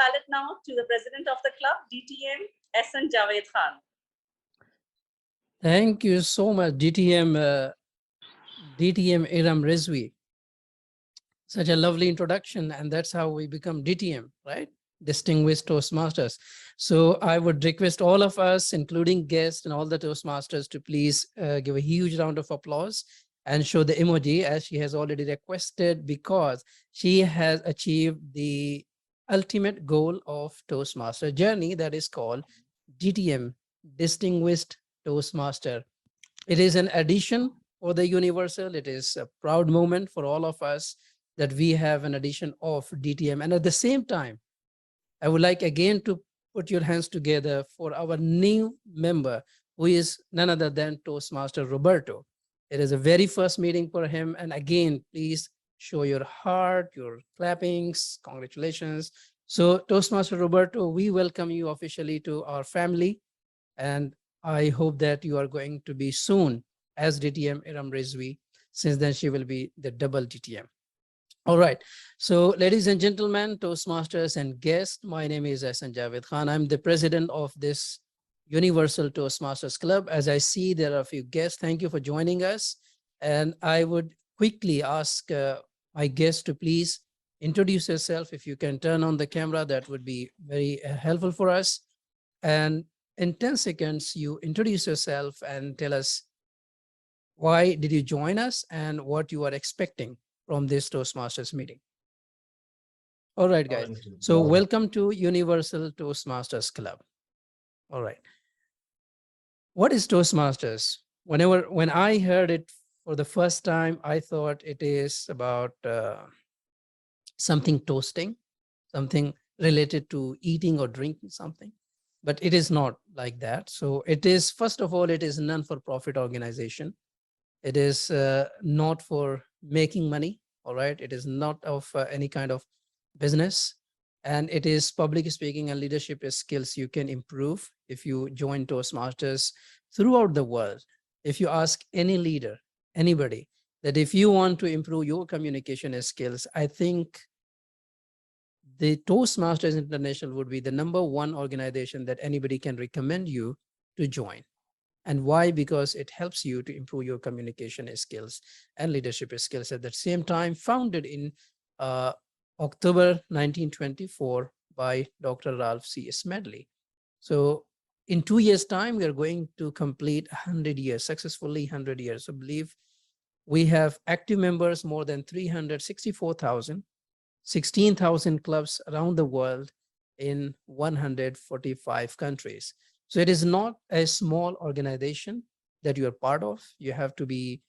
ballot now to the president of the club, DTM Ehsan Javed Khan. Thank you so much, DTM Iram Rizvi. Such a lovely introduction, and that's how we become DTM, right? Distinguished Toastmasters. So I would request all of us, including guests and all the Toastmasters, to please give a huge round of applause and show the emoji as she has already requested, because she has achieved the ultimate goal of Toastmaster journey, that is called DTM, Distinguished Toastmaster. It is an addition for the Universal. It is a proud moment for all of us that we have an addition of DTM. And at the same time, I would like again to put your hands together for our new member, who is none other than Toastmaster Roberto. It is a very first meeting for him. And again, please show your heart, your clappings, congratulations. So Toastmaster Roberto, we welcome you officially to our family. And I hope that you are going to be soon as DTM Iram Rizvi. Since then, she will be the double DTM. All right. So, ladies and gentlemen, Toastmasters and guests, my name is Ehsan Javed Khan. I'm the president of this Universal Toastmasters Club. As I see, there are a few guests. Thank you for joining us. And I would quickly ask my guests to please introduce yourself. If you can turn on the camera, that would be very helpful for us. And in 10 seconds, you introduce yourself and tell us why did you join us and what you are expecting from this Toastmasters meeting. All right, guys. So welcome to Universal Toastmasters Club. All right. What is Toastmasters? When I heard it for the first time, I thought it is about something toasting, something related to eating or drinking something. But it is not like that. So it is, first of all, it is a non-for-profit organization. It is not for making money, all right? It is not of any kind of business. And it is public speaking and leadership skills you can improve if you join Toastmasters throughout the world. If you ask any leader, anybody, that if you want to improve your communication skills, I think the Toastmasters International would be the #1 organization that anybody can recommend you to join. And why? Because it helps you to improve your communication skills and leadership skills. At the same time, founded in October 1924 by Dr. Ralph C. Smedley. So in 2 years' time, we are going to complete 100 years, successfully 100 years. So believe we have active members, more than 364,000, 16,000 clubs around the world in 145 countries. So it is not a small organization that you are part of. You have to be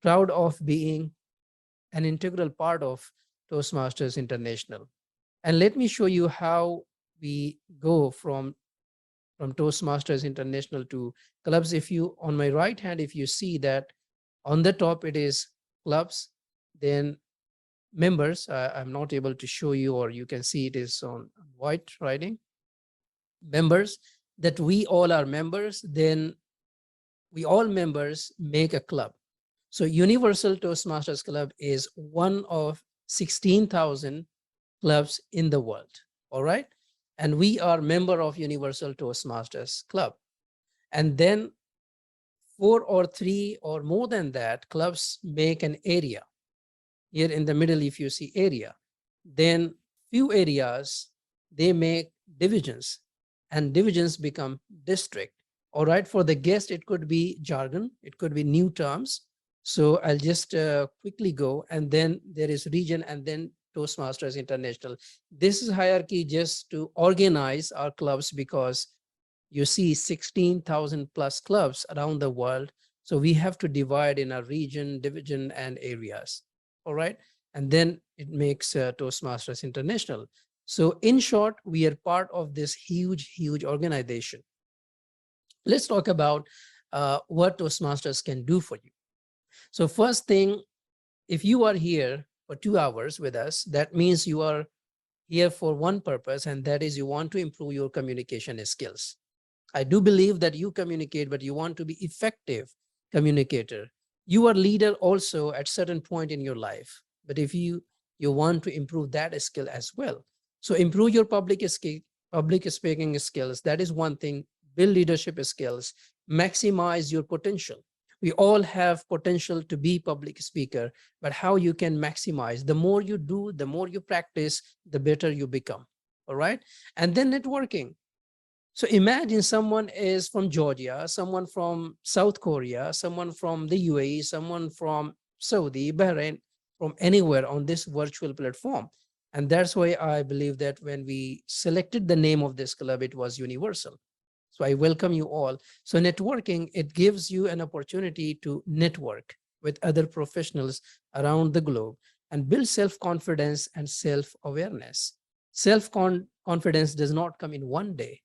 proud of being an integral part of Toastmasters International. And let me show you how we go from Toastmasters International to clubs. If you, on my right hand, if you see that on the top, it is clubs, then members. I'm not able to show you, or you can see it is on white writing. Members, that we all are members, then we all members make a club. So Universal Toastmasters Club is one of 16,000 clubs in the world, all right? And we are member of Universal Toastmasters Club. And then 4 or 3 or more than that clubs make an area. Here in the middle, if you see area, then few areas, they make divisions, and divisions become district. All right, for the guest, it could be jargon, it could be new terms. So I'll just quickly go, and then there is region, and then Toastmasters International. This is hierarchy just to organize our clubs, because you see 16,000 plus clubs around the world. So we have to divide in a region, division, and areas. All right. And then it makes Toastmasters International. So in short, we are part of this huge, huge organization. Let's talk about what Toastmasters can do for you. So first thing, if you are here for 2 hours with us, that means you are here for one purpose, and that is you want to improve your communication skills. I do believe that you communicate, but you want to be effective communicator. You are leader also at certain point in your life, but if you want to improve that skill as well, So improve your public speaking skills. That is one thing. Build leadership skills. Maximize your potential. We all have potential to be public speaker, but how you can maximize, the more you do, the more you practice, the better you become. All right. And then networking. So imagine someone is from Georgia, someone from South Korea, someone from the UAE, someone from Saudi, Bahrain, from anywhere on this virtual platform. And that's why I believe that when we selected the name of this club, it was Universal. So I welcome you all. So networking, it gives you an opportunity to network with other professionals around the globe and build self-confidence and self-awareness. Self-confidence does not come in one day.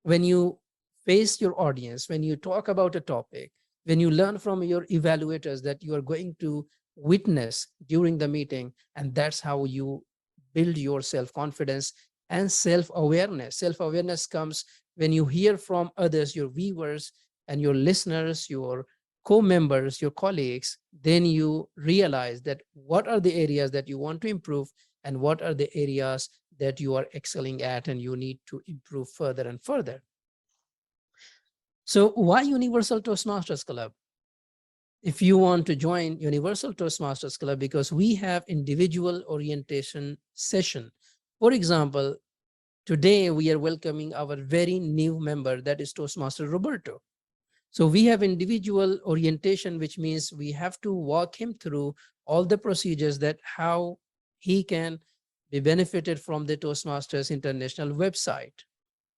When you face your audience, when you talk about a topic, when you learn from your evaluators that you are going to witness during the meeting, and that's how you build your self-confidence and self-awareness. Self-awareness comes when you hear from others, your viewers and your listeners, your co-members, your colleagues, then you realize that what are the areas that you want to improve and what are the areas that you are excelling at and you need to improve further and further. So why Universal Toastmasters Club? If you want to join Universal Toastmasters Club, because we have individual orientation session. For example, today we are welcoming our very new member, that is Toastmaster Roberto. So we have individual orientation, which means we have to walk him through all the procedures that how he can be benefited from the Toastmasters International website.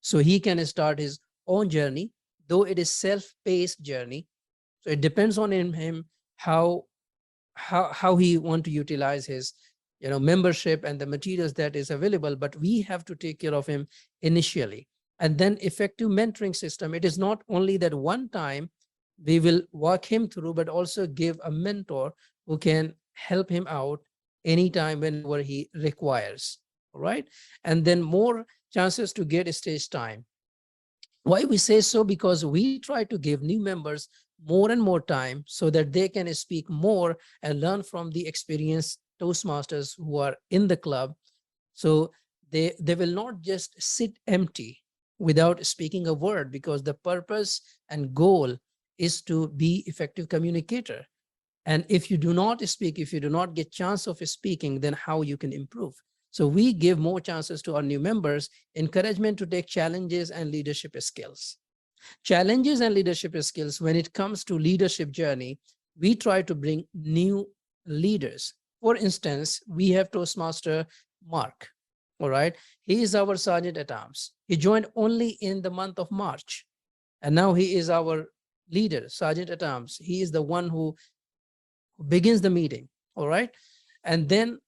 So he can start his own journey, though it is self-paced journey. So it depends on him how he want to utilize his membership and the materials that is available, but we have to take care of him initially. And then effective mentoring system, it is not only that one time we will walk him through, but also give a mentor who can help him out anytime whenever he requires. All right. And then more chances to get stage time. Why we say so? Because we try to give new members more and more time so that they can speak more and learn from the experienced Toastmasters who are in the club. So they will not just sit empty without speaking a word, because the purpose and goal is to be effective communicator. And if you do not speak, if you do not get chance of speaking, then how you can improve? So we give more chances to our new members, encouragement to take challenges and leadership skills. Challenges and leadership skills, when it comes to leadership journey, we try to bring new leaders. For instance, we have Toastmaster Mark. All right. He is our sergeant at arms. He joined only in the month of March. And now he is our leader, sergeant at arms. He is the one who begins the meeting. All right. And then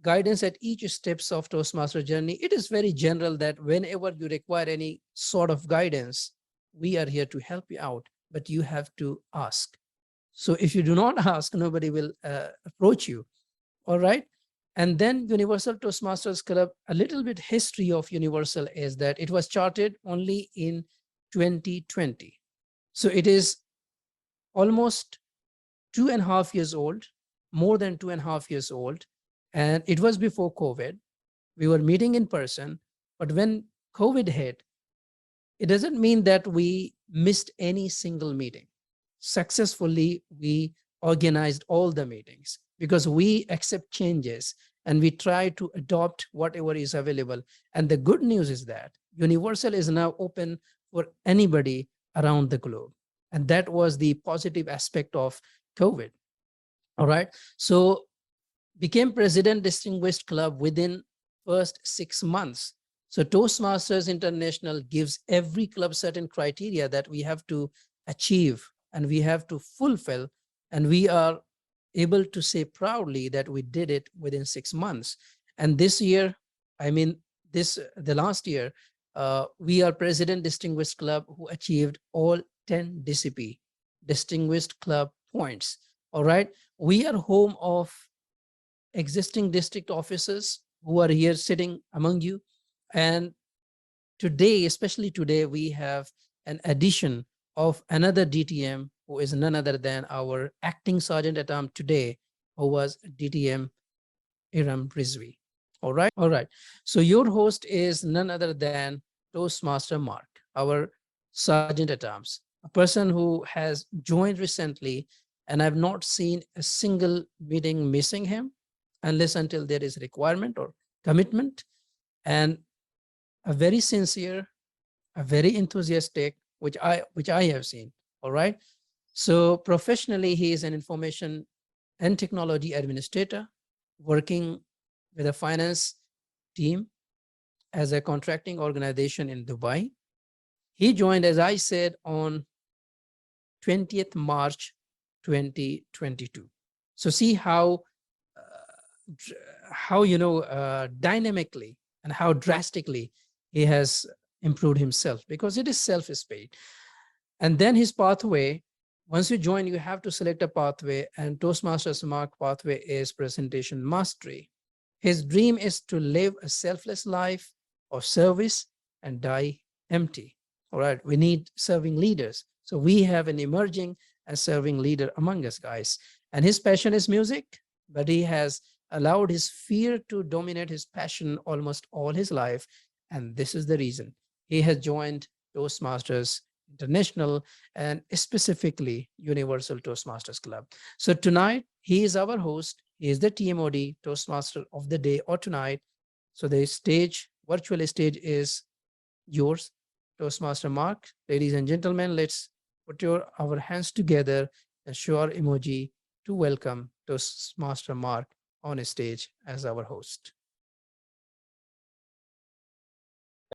guidance at each steps of Toastmaster journey. It is very general that whenever you require any sort of guidance, we are here to help you out, but you have to ask. So if you do not ask, nobody will approach you. All right. And then Universal Toastmasters Club, a little bit history of Universal is that it was charted only in 2020. So it is almost 2.5 years old, more than 2.5 years old. And it was before COVID. We were meeting in person, but when COVID hit, it doesn't mean that we missed any single meeting. Successfully, we organized all the meetings because we accept changes and we try to adopt whatever is available. And the good news is that Universal is now open for anybody around the globe. And that was the positive aspect of COVID. All right. So became President Distinguished Club within first 6 months. So Toastmasters International gives every club certain criteria that we have to achieve and we have to fulfill. And we are able to say proudly that we did it within 6 months. And this year, the last year, we are President Distinguished Club who achieved all 10 DCP, Distinguished Club points. All right. We are home of existing district officers who are here sitting among you. And today, especially today, we have an addition of another DTM who is none other than our acting sergeant at arms today, who was DTM Iram Rizvi. All right. So your host is none other than Toastmaster Mark, our sergeant at arms, a person who has joined recently, and I've not seen a single meeting missing him unless until there is requirement or commitment, and a very sincere, a very enthusiastic, which I have seen. All right. So professionally, he is an information and technology administrator working with a finance team as a contracting organization in Dubai. He joined, as I said, on 20th March 2022. So see how dynamically and how drastically he has improved himself, because it is self-paid. And then his pathway, once you join, you have to select a pathway, and Toastmasters Mark pathway is presentation mastery. His dream is to live a selfless life of service and die empty. All right, we need serving leaders. So we have an emerging and serving leader among us, guys. And his passion is music, but he has allowed his fear to dominate his passion almost all his life. And this is the reason he has joined Toastmasters International and specifically Universal Toastmasters Club. So tonight, he is our host. He is the TMOD Toastmaster of the day or tonight. So the stage, virtual stage is yours, Toastmaster Mark. Ladies and gentlemen, let's put our hands together and show our emoji to welcome Toastmaster Mark on stage as our host.